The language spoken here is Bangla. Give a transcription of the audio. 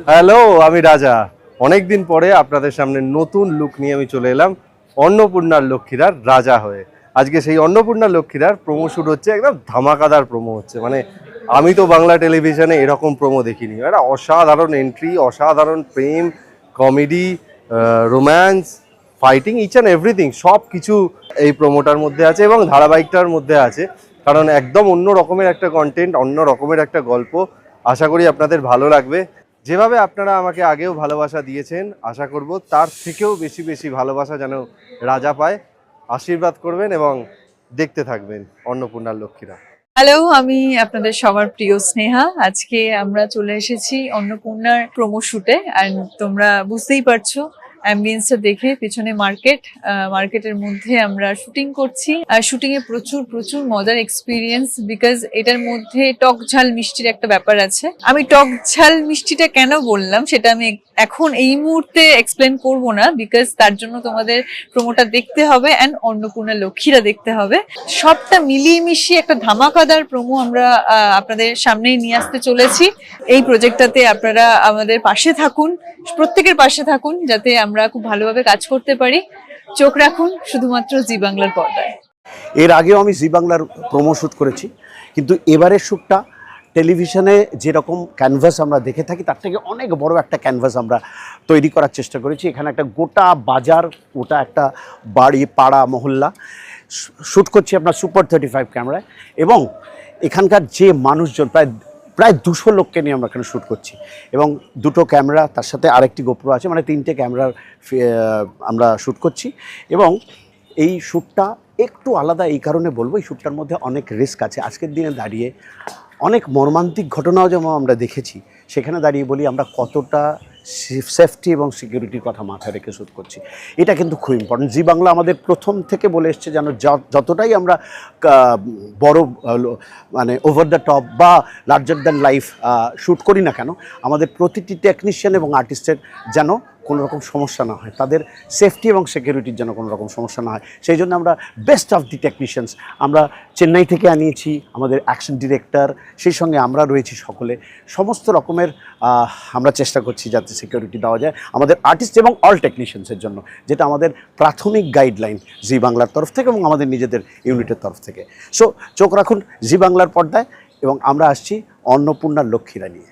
হ্যালো, আমি রাজা। অনেকদিন পরে আপনাদের সামনে নতুন লুক নিয়ে আমি চলে এলাম অন্নপূর্ণার লক্ষ্মীরার রাজা হয়ে। আজকে সেই অন্নপূর্ণার লক্ষ্মীরার প্রোমো শুট হচ্ছে, একদম ধামাকাদার প্রোমো হচ্ছে। মানে আমি তো বাংলা টেলিভিশনে এরকম প্রোমো দেখিনি। একটা অসাধারণ এন্ট্রি, অসাধারণ প্রেম, comedy, romance, fighting, each and everything সব কিছু এই প্রোমোটার মধ্যে আছে এবং ধারাবাহিকটার মধ্যে আছে। কারণ একদম অন্য রকমের একটা কন্টেন্ট, অন্য রকমের একটা গল্প। আশা করি আপনাদের ভালো লাগবে। যেভাবে আপনারা আমাকে আগেও ভালোবাসা দিয়েছেন, আশা করব তার থেকেও বেশি বেশি ভালোবাসা যেন রাজা পায়। আশীর্বাদ করবেন এবং দেখতে থাকবেন অন্নপূর্ণার লক্ষ্মীরা। হ্যালো, আমি আপনাদের সবার প্রিয় স্নেহা। আজকে আমরা চলে এসেছি অন্নপূর্ণার প্রোমো শুটে। অ্যান্ড তোমরা বুঝতেই পারছো অ্যাম্বিয়েন্সটা দেখে, পিছনে মার্কেটের মধ্যে আমরা শুটিং করছি। আর শুটিং এ প্রচুর প্রচুর মজার এক্সপিরিয়েন্স, বিকজ এটার মধ্যে টক ঝাল মিষ্টির একটা ব্যাপার আছে। আমি টক ঝাল মিষ্টিটা কেন বললাম সেটা আমি এখন এই মুহূর্তে এক্সপ্লেন করব না, বিকজ তার জন্য তোমাদের প্রোমোটা দেখতে হবে অ্যান্ড অন্নপূর্ণা লক্ষ্মীরা দেখতে হবে। সবটা মিলিয়ে মিশিয়ে একটা ধামাকাদার প্রোমো আমরা আপনাদের সামনেই নিয়ে আসতে চলেছি। এই প্রজেক্টটাতে আপনারা আমাদের পাশে থাকুন, প্রত্যেকের পাশে থাকুন, যাতে আমরা খুব ভালোভাবে কাজ করতে পারি। চোখ রাখুন শুধুমাত্র জি বাংলার পর্দায়। এর আগেও আমি জি বাংলার প্রোমো শ্যুট করেছি, কিন্তু এবারের শ্যুটটা টেলিভিশনে যেরকম ক্যানভাস আমরা দেখে থাকি তার থেকে অনেক বড় একটা ক্যানভাস আমরা তৈরি করার চেষ্টা করেছি। এখানে একটা গোটা বাজার, গোটা একটা বাড়ি, পাড়া, মহল্লা শ্যুট করছি আপনার সুপার 35 ক্যামেরায়। এবং এখানকার যে মানুষজন, প্রায় 200 লোককে নিয়ে আমরা এখানে শ্যুট করছি। এবং 2টো ক্যামেরা, তার সাথে আরেকটি গোপ্রো আছে, মানে 3টে ক্যামেরার আমরা শ্যুট করছি। এবং এই শ্যুটটা একটু আলাদা এই কারণে বলবো, এই শ্যুটটার মধ্যে অনেক রিস্ক আছে। আজকের দিনে দাঁড়িয়ে অনেক মর্মান্তিক ঘটনাও যেমন আমরা দেখেছি, সেখানে দাঁড়িয়ে বলি আমরা কতটা সেফটি এবং সিকিউরিটির কথা মাথায় রেখে শ্যুট করছি। এটা কিন্তু খুব ইম্পর্টেন্ট। জি বাংলা আমাদের প্রথম থেকে বলে এসছে যেন যতটাই আমরা বড় মানে ওভার দ্য টপ বা লার্জার দ্যান লাইফ শ্যুট করি না কেন, আমাদের প্রতিটি টেকনিশিয়ান এবং আর্টিস্টের যেন কোনো রকম সমস্যা না হয়, তাদের সেফটি এবং সিকিউরিটির যেন কোনো রকম সমস্যা না হয়। সেই জন্য আমরা বেস্ট অফ দি টেকনিশিয়ানস আমরা চেন্নাই থেকে আনিয়েছি, আমাদের অ্যাকশন ডিরেক্টর, সেই সঙ্গে আমরা রয়েছি সকলে। সমস্ত রকমের আমরা চেষ্টা করছি যাতে সিকিউরিটি দেওয়া যায় আমাদের আর্টিস্ট এবং অল টেকনিশিয়ানসের জন্য, যেটা আমাদের প্রাথমিক গাইডলাইন জি বাংলার তরফ থেকে এবং আমাদের নিজেদের ইউনিটের তরফ থেকে। সো চোখ রাখুন জি বাংলার পর্দায় এবং আমরা আসছি অন্নপূর্ণার লক্ষ্মীরা নিয়ে।